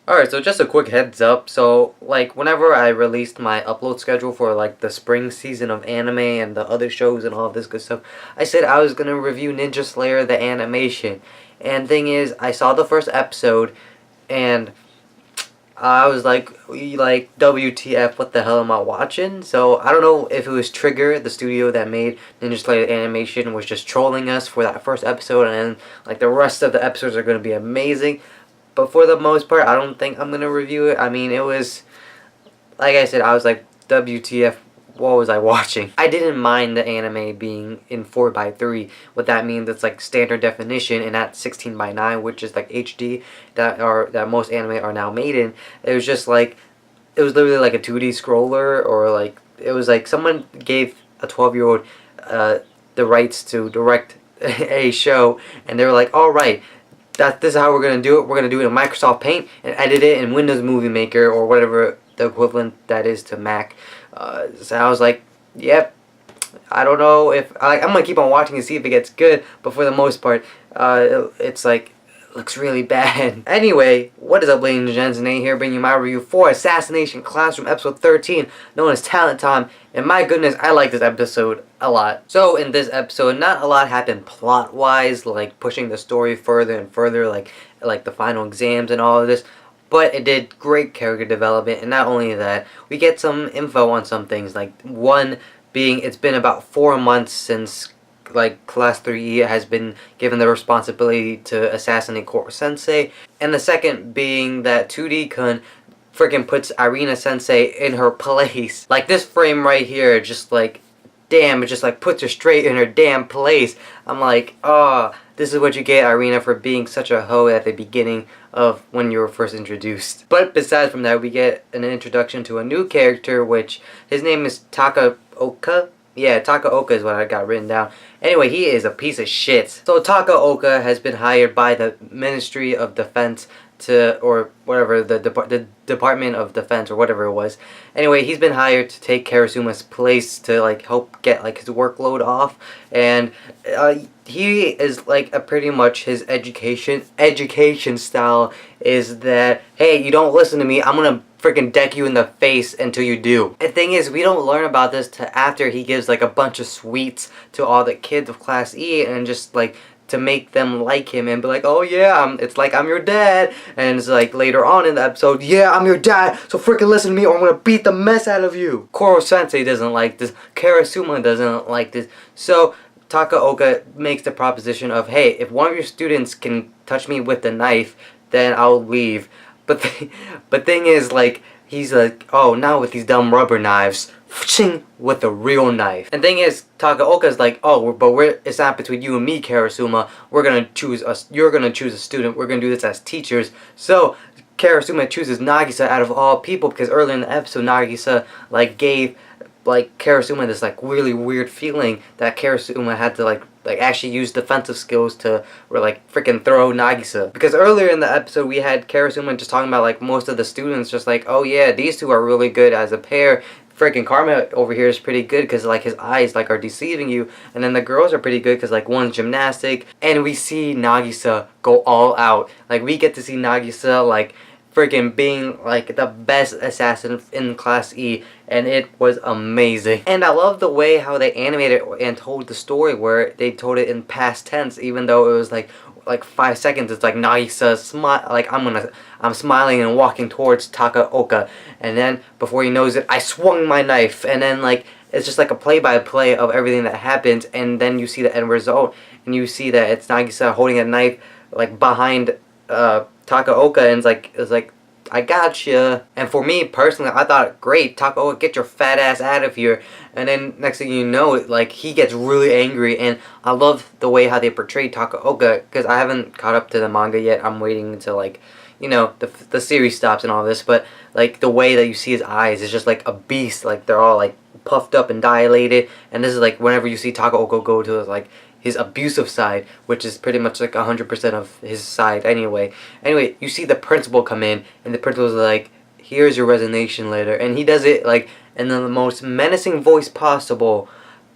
Alright, so just a quick heads up. So, like, whenever I released my upload schedule for, like, the spring season of anime and the other shows and all this good stuff, I said I was gonna review Ninja Slayer the animation. And thing is, I saw the first episode, and I was like, WTF, what the hell am I watching? So, I don't know if it was Trigger, the studio that made Ninja Slayer animation, was just trolling us for that first episode, and like, the rest of the episodes are gonna be amazing. But for the most part, I don't think I'm gonna review it. I mean, it was, like I said, I was like, WTF, what was I watching? I didn't mind the anime being in 4:3. What that means, it's like standard definition and not 16:9, which is like HD that most anime are now made in. It was just like, it was literally like a 2D scroller, or like, it was like someone gave a 12-year-old the rights to direct a show, and they were like, alright, this is how we're gonna do it. We're gonna do it in Microsoft Paint and edit it in Windows Movie Maker, or whatever the equivalent that is to Mac. So I was like, yep. I don't know if I'm gonna keep on watching to see if it gets good, but for the most part, it's like, it looks really bad. Anyway, what is up, ladies and gents? Nate here, bringing you my review for Assassination Classroom, episode 13, known as Talent Time. And my goodness, I like this episode a lot. So in this episode, not a lot happened plot-wise, like pushing the story further and further, like the final exams and all of this. But it did great character development, and not only that, we get some info on some things, like one being, it's been about 4 months since like Class 3E has been given the responsibility to assassinate Koro Sensei, and the second being that 2D-kun freaking puts Irina Sensei in her place. Like, this frame right here, just like, damn, it just like puts her straight in her damn place. I'm like, oh, this is what you get, Irina, for being such a hoe at the beginning of when you were first introduced. But besides from that, we get an introduction to a new character, which his name is Takaoka. Yeah, Takaoka is what I got written down. Anyway, he is a piece of shit. So Takaoka has been hired by the Ministry of Defense to, or whatever, the Department of Defense, or whatever it was. Anyway, he's been hired to take Karasuma's place to like help get like his workload off, and he is like pretty much his education style is that, hey, you don't listen to me, I'm gonna freaking deck you in the face until you do. The thing is, we don't learn about this till after he gives like a bunch of sweets to all the kids of Class E, and just like to make them like him and be like, oh yeah, it's like I'm your dad. And it's like later on in the episode, yeah, I'm your dad, so freaking listen to me or I'm gonna beat the mess out of you. Koro Sensei doesn't like this, Karasuma doesn't like this, so Takaoka makes the proposition of, hey, if one of your students can touch me with the knife, then I'll leave. But thing is, like, he's like, oh, not with these dumb rubber knives, with a real knife. And thing is, Takaoka's like, oh, but it's not between you and me, Karasuma. We're gonna choose us. You're gonna choose a student. We're gonna do this as teachers. So Karasuma chooses Nagisa out of all people, because earlier in the episode, Nagisa like gave like Karasuma this like really weird feeling that Karasuma had to like actually use defensive skills to like freaking throw Nagisa. Because earlier in the episode we had Karasuma just talking about like most of the students just like, oh yeah, these two are really good as a pair. Freaking Karma over here is pretty good because like his eyes like are deceiving you, and then the girls are pretty good because like one's gymnastic, and we see Nagisa go all out. Like, we get to see Nagisa like freaking being like the best assassin in Class E, and it was amazing. And I love the way how they animated and told the story, where they told it in past tense, even though it was like 5 seconds. It's like Nagisa smile, like I'm smiling and walking towards Takaoka, and then before he knows it, I swung my knife, and then like it's just like a play-by-play of everything that happens, and then you see the end result, and you see that it's Nagisa holding a knife like behind Takaoka, and it's like I gotcha. And for me personally, I thought, great, Takaoka, get your fat ass out of here. And then next thing you know, like, he gets really angry, and I love the way how they portrayed Takaoka, because I haven't caught up to the manga yet. I'm waiting until like, you know, the series stops and all this, but like the way that you see his eyes is just like a beast. Like, they're all like puffed up and dilated, and this is like whenever you see Takaoka go to like his abusive side, which is pretty much like 100% of his side anyway. Anyway, you see the principal come in, and the principal's like, here's your resignation letter, and he does it like in the most menacing voice possible,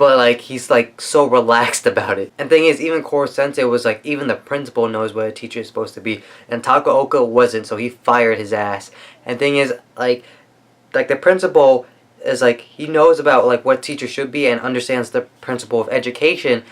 but like he's like so relaxed about it. And thing is, even Core Sensei was like, even the principal knows what a teacher is supposed to be, and Takaoka wasn't, so he fired his ass. And thing is, like the principal is like, he knows about like what teachers should be and understands the principle of education,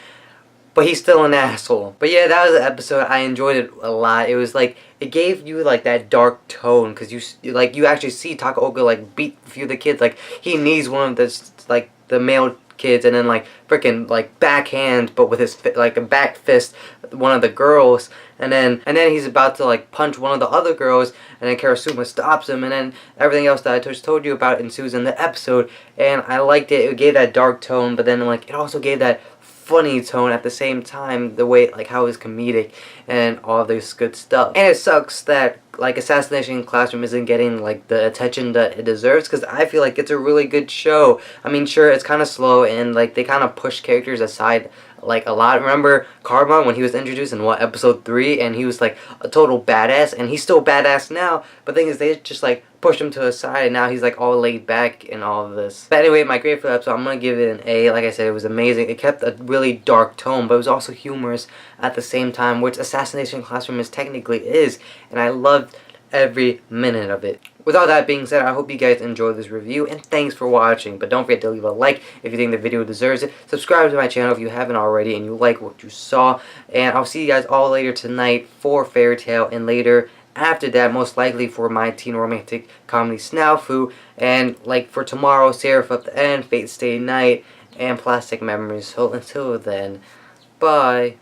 but he's still an asshole. But yeah, that was the episode. I enjoyed it a lot. It was like, it gave you like that dark tone, because you actually see Takaoka like beat a few of the kids. Like he knees one of the male kids, and then like freaking like backhand, but with his like a back fist, one of the girls, and then he's about to like punch one of the other girls, and then Karasuma stops him, and then everything else that I just told you about ensues in the episode. And I liked it. It gave that dark tone, but then like it also gave that funny tone at the same time, the way like how it was comedic and all this good stuff. And it sucks that like Assassination Classroom isn't getting like the attention that it deserves, because I feel like it's a really good show. I mean, sure, it's kind of slow, and like they kind of push characters aside like a lot. Remember Karma, when he was introduced in what, episode 3, and he was like a total badass, and he's still badass now, but the thing is, they just like pushed him to the side, and now he's like all laid back in all of this. But anyway, my grade for the episode, I'm gonna give it an A. Like I said, it was amazing. It kept a really dark tone, but it was also humorous at the same time, which Assassination Classroom technically is, and I loved every minute of it. With all that being said, I hope you guys enjoyed this review, and thanks for watching. But don't forget to leave a like if you think the video deserves it. Subscribe to my channel if you haven't already and you like what you saw. And I'll see you guys all later tonight for Fairy Tail, and later after that, most likely for my teen romantic comedy Snafu. And like for tomorrow, Seraph at the End, Fate Stay Night, and Plastic Memories. So until then, bye.